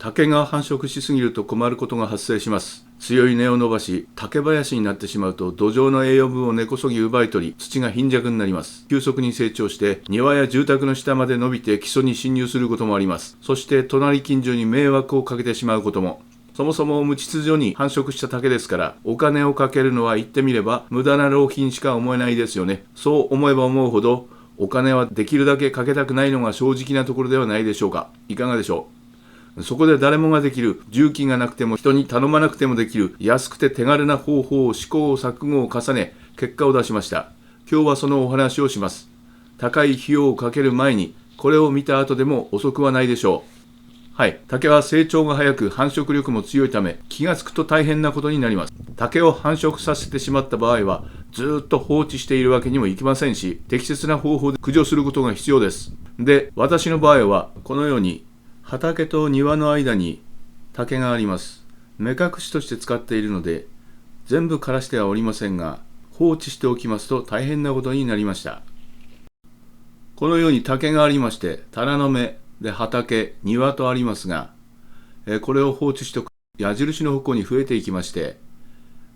竹が繁殖しすぎると困ることが発生します。強い根を伸ばし、竹林になってしまうと土壌の栄養分を根こそぎ奪い取り、土が貧弱になります。急速に成長して、庭や住宅の下まで伸びて基礎に侵入することもあります。そして隣近所に迷惑をかけてしまうことも。そもそも無秩序に繁殖した竹ですから、お金をかけるのは言ってみれば無駄な浪費しか思えないですよね。そう思えば思うほど、お金はできるだけかけたくないのが正直なところではないでしょうか。いかがでしょう。そこで誰もができる、重機がなくても人に頼まなくてもできる安くて手軽な方法を試行錯誤を重ね結果を出しました。今日はそのお話をします。高い費用をかける前にこれを見た後でも遅くはないでしょう。はい、竹は成長が早く繁殖力も強いため気がつくと大変なことになります。竹を繁殖させてしまった場合はずっと放置しているわけにもいきませんし、適切な方法で駆除することが必要です。で、私の場合はこのように畑と庭の間に竹があります。目隠しとして使っているので全部枯らしてはおりませんが、放置しておきますと大変なことになりました。このように竹がありまして、タラの芽で畑、庭とありますが、これを放置しておく矢印の方向に増えていきまして、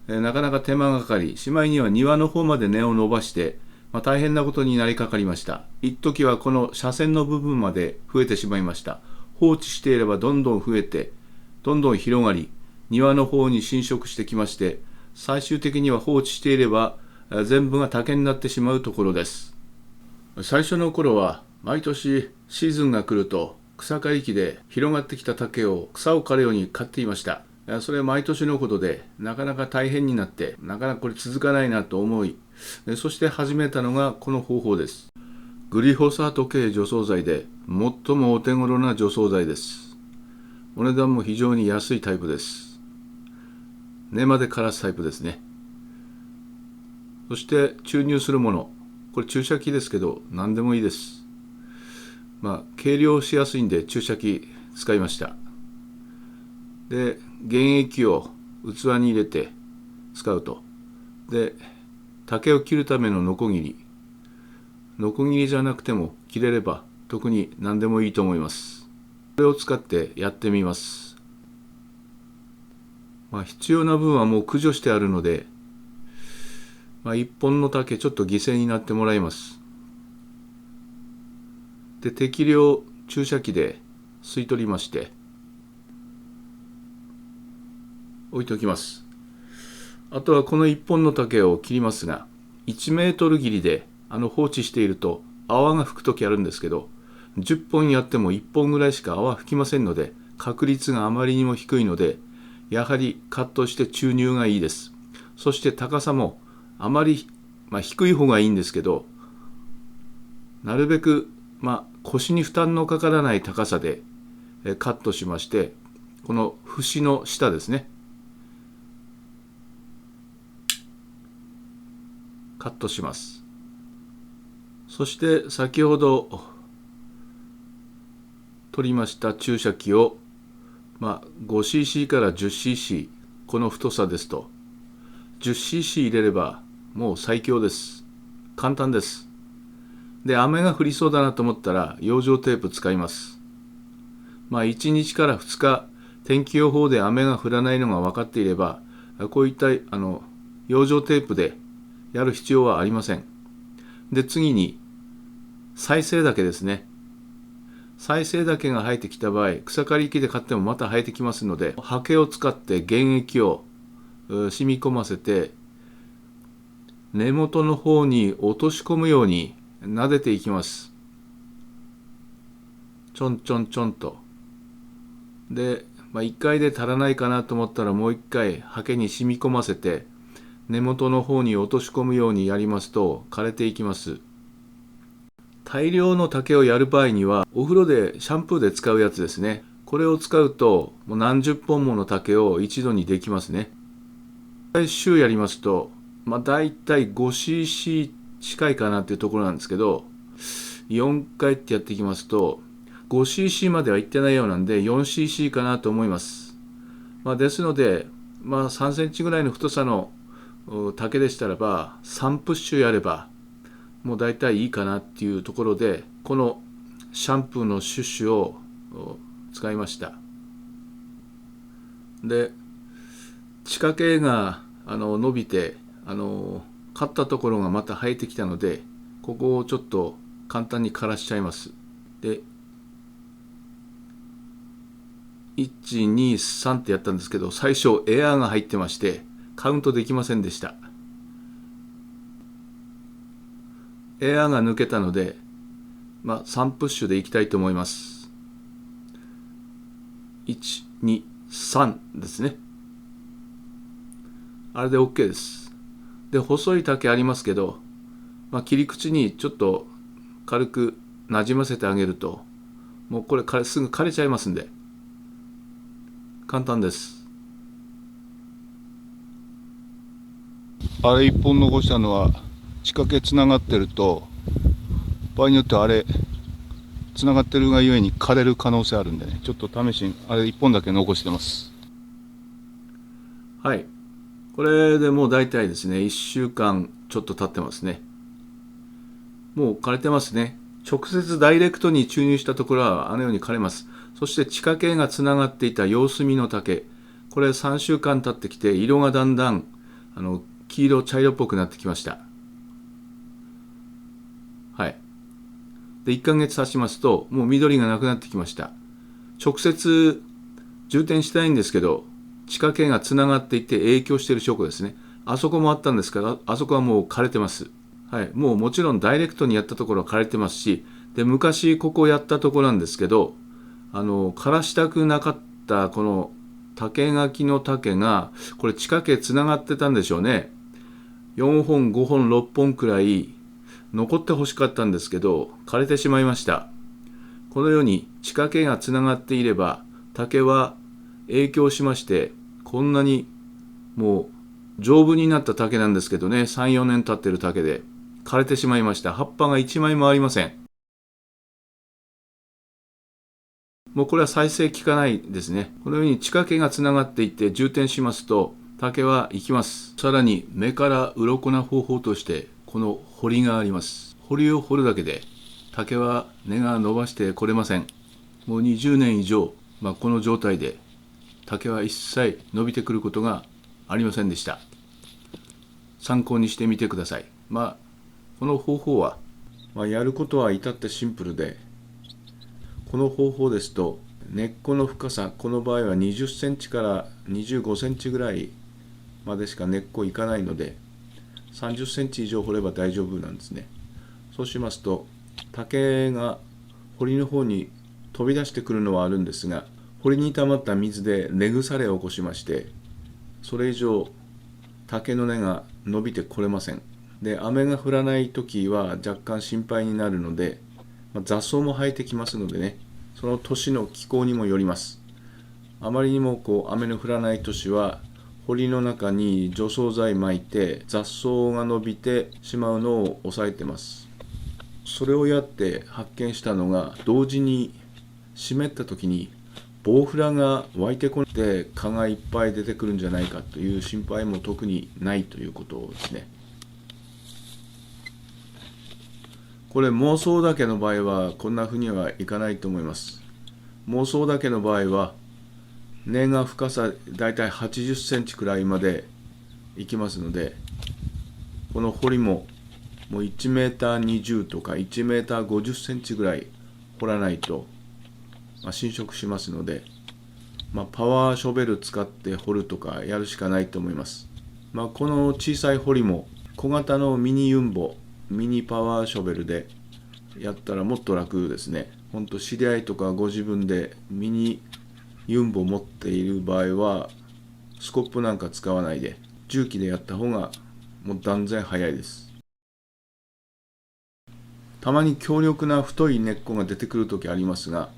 なかなか手間がかかり、しまいには庭の方まで根を伸ばして、大変なことになりかかりました。一時はこの斜線の部分まで増えてしまいました。放置していればどんどん増えて、どんどん広がり、庭の方に侵食してきまして、最終的には放置していれば全部が竹になってしまうところです。最初の頃は毎年シーズンが来ると草刈り機で広がってきた竹を草を刈るように刈っていました。それは毎年のことでなかなか大変になって、なかなかこれ続かないなと思い、そして始めたのがこの方法です。グリホサート系除草剤で最もお手頃な除草剤です。お値段も非常に安いタイプです。根まで枯らすタイプですね。そして注入するもの、これ注射器ですけど何でもいいです。計量しやすいんで注射器使いました。で、原液を器に入れて使うと。で、竹を切るためのノコギリ、ノコギリじゃなくても切れれば特に何でもいいと思います。これを使ってやってみます。必要な分はもう駆除してあるので、一本の竹ちょっと犠牲になってもらいます。で、適量注射器で吸い取りまして置いておきます。あとはこの一本の竹を切りますが、1メートル切りで放置していると泡が吹くときあるんですけど、10本やっても1本ぐらいしか泡吹きませんので、確率があまりにも低いので、やはりカットして注入がいいです。そして高さもあまり、低い方がいいんですけど、なるべく、腰に負担のかからない高さでカットしまして、この節の下ですね、カットします。そして先ほど取りました注射器を、5cc から 10cc、 この太さですと 10cc 入れればもう最強です。簡単です。で、雨が降りそうだなと思ったら養生テープ使います。1日から2日天気予報で雨が降らないのが分かっていれば、こういった養生テープでやる必要はありません。で、次に再生竹ですね。再生竹が生えてきた場合、草刈り機で買ってもまた生えてきますので、ハケを使って原液を染み込ませて根元の方に落とし込むように撫でていきます。ちょんちょんちょんと。で、1回で足らないかなと思ったらもう1回ハケに染み込ませて根元の方に落とし込むようにやりますと枯れていきます。大量の竹をやる場合にはお風呂でシャンプーで使うやつですね。これを使うともう何十本もの竹を一度にできますね。週やりますと、だいたい 5cc 近いかなっていうところなんですけど、4回ってやっていきますと 5cc まではいってないようなんで 4cc かなと思います。ですので、3センチぐらいの太さの竹でしたらば3プッシュやればもうだいたいいいかなっていうところで、このシャンプーのシュッシュを使いました。で地下茎が伸びて刈ったところがまた生えてきたので、ここをちょっと簡単に枯らしちゃいます。で123ってやったんですけど、最初エアーが入ってましてカウントできませんでした。エアーが抜けたので、3プッシュでいきたいと思います。123ですね。あれで OK です。で細い竹ありますけど、切り口にちょっと軽くなじませてあげると、もうこれすぐ枯れちゃいますんで簡単です。あれ一本残したのは仕掛けつながってると、場合によってはあれつながってるがゆえに枯れる可能性あるんでね、ちょっと試しにあれ一本だけ残してます。はい、これでもう大体ですね1週間ちょっと経ってますね。もう枯れてますね。直接ダイレクトに注入したところはあのように枯れます。そして地下茎がつながっていた様子見の竹、これ3週間経ってきて色がだんだん黄色茶色っぽくなってきました。はい。で1ヶ月経ちますともう緑がなくなってきました。直接充填したいんですけど、地下茎がつながっていて影響している証拠ですね。あそこもあったんですから、あそこはもう枯れてます。はい、もうもちろんダイレクトにやったところは枯れてますし、で昔ここやったところなんですけど、枯らしたくなかったこの竹垣の竹がこれ地下茎つながってたんでしょうね。4本5本6本くらい残ってほしかったんですけど枯れてしまいました。このように地下茎がつながっていれば竹は影響しまして、こんなにもう丈夫になった竹なんですけどね、3、4年経ってる竹で枯れてしまいました。葉っぱが1枚もありません。もうこれは再生効かないですね。このように地下茎がつながっていって充填しますと竹は生きます。さらに目から鱗な方法としてこの堀があります。堀を掘るだけで竹は根が伸ばしてこれません。もう20年以上、この状態で竹は一切伸びてくることがありませんでした。参考にしてみてください。この方法は、やることは至ってシンプルで、この方法ですと根っこの深さ、この場合は20センチから25センチぐらいまでしか根っこいかないので、30センチ以上掘れば大丈夫なんですね。そうしますと竹が堀の方に飛び出してくるのはあるんですが、堀に溜まった水で根腐れを起こしまして、それ以上竹の根が伸びてこれません。で雨が降らない時は若干心配になるので、雑草も生えてきますのでね、その年の気候にもよります。あまりにも雨の降らない年は堀の中に除草剤撒いて雑草が伸びてしまうのを抑えてます。それをやって発見したのが、同時に湿った時にボウフラが湧いてこって蚊がいっぱい出てくるんじゃないかという心配も特にないということですね。これ妄想竹の場合はこんなふうにはいかないと思います。妄想竹の場合は根が深さだいたい80センチくらいまでいきますので、この堀ももう1メーター20とか1メーター50センチぐらい掘らないと、侵食しますので、パワーショベル使って掘るとかやるしかないと思います。この小さい堀も小型のミニユンボ、ミニパワーショベルでやったらもっと楽ですね。ほんと知り合いとかご自分でミニユンボ持っている場合はスコップなんか使わないで重機でやった方がもう断然早いです。たまに強力な太い根っこが出てくる時ありますが、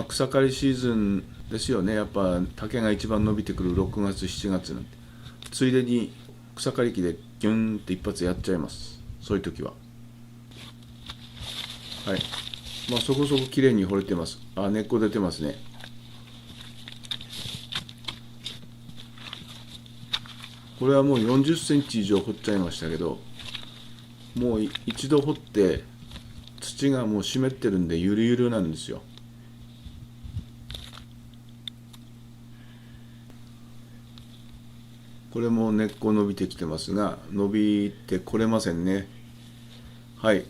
草刈りシーズンですよね。やっぱ竹が一番伸びてくる6月7月なんて、ついでに草刈り機でギュンって一発やっちゃいます。そういう時は。はい。そこそこ綺麗に掘れてます。根っこ出てますね。これはもう40センチ以上掘っちゃいましたけど、もう一度掘って土がもう湿ってるんでゆるゆるなんですよ。これも根っこ伸びてきてますが、伸びてこれませんね。はい、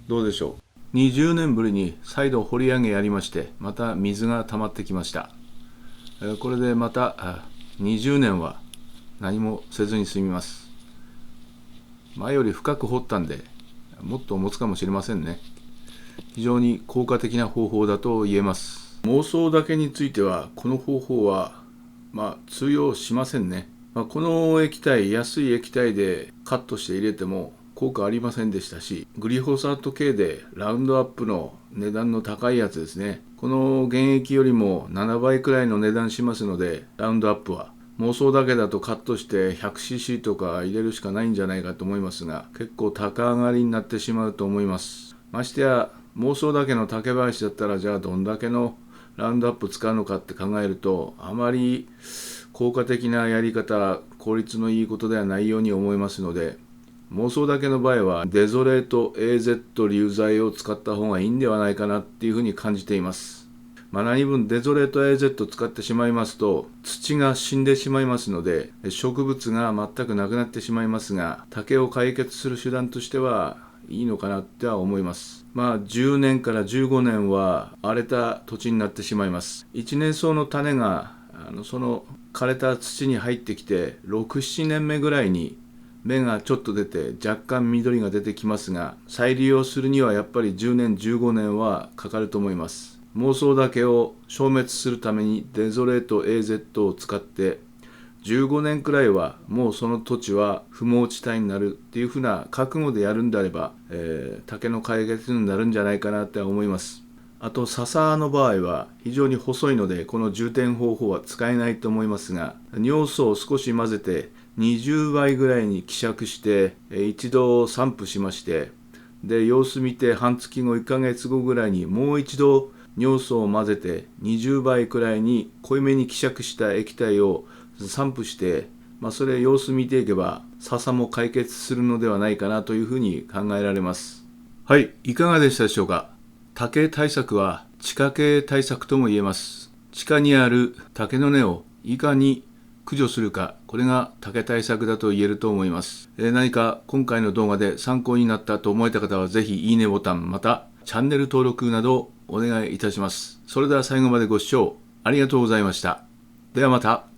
どうでしょう。20年ぶりに再度掘り上げやりまして、また水が溜まってきました。これでまた20年は何もせずに済みます。前より深く掘ったんで、もっと持つかもしれませんね。非常に効果的な方法だと言えます。妄想だけについては、この方法は通用しませんね。この液体、安い液体でカットして入れても効果ありませんでしたし、グリホサート系でラウンドアップの値段の高いやつですね。この原液よりも7倍くらいの値段しますので、ラウンドアップは妄想だけだとカットして 100cc とか入れるしかないんじゃないかと思いますが、結構高上がりになってしまうと思います。ましてや妄想だけの竹林だったら、じゃあどんだけのラウンドアップ使うのかって考えると、あまり効果的なやり方、効率のいいことではないように思いますので、妄想だけの場合はデゾレート AZ 流剤を使った方がいいんではないかなっていうふうに感じています。何分デゾレート AZ 使ってしまいますと、土が死んでしまいますので、植物が全くなくなってしまいますが、竹を解決する手段としてはいいのかなっては思います。10年から15年は荒れた土地になってしまいます。一年草の種がその枯れた土に入ってきて6、7年目ぐらいに芽がちょっと出て若干緑が出てきますが、再利用するにはやっぱり10年、15年はかかると思います。妄想だけを消滅するためにデゾレート AZ を使って15年くらいはもうその土地は不毛地帯になるっていうふうな覚悟でやるんであれば、竹の解決になるんじゃないかなって思います。あと笹の場合は非常に細いので、この充填方法は使えないと思いますが、尿素を少し混ぜて20倍ぐらいに希釈して一度散布しまして、で様子見て半月後1ヶ月後ぐらいにもう一度尿素を混ぜて20倍くらいに濃いめに希釈した液体を散布して、それ様子見ていけば笹も解決するのではないかなというふうに考えられます。はい、いかがでしたでしょうか。竹対策は地下系対策とも言えます。地下にある竹の根をいかに駆除するか、これが竹対策だと言えると思います。何か今回の動画で参考になったと思えた方は、ぜひいいねボタン、またチャンネル登録などお願いいたします。それでは最後までご視聴ありがとうございました。ではまた。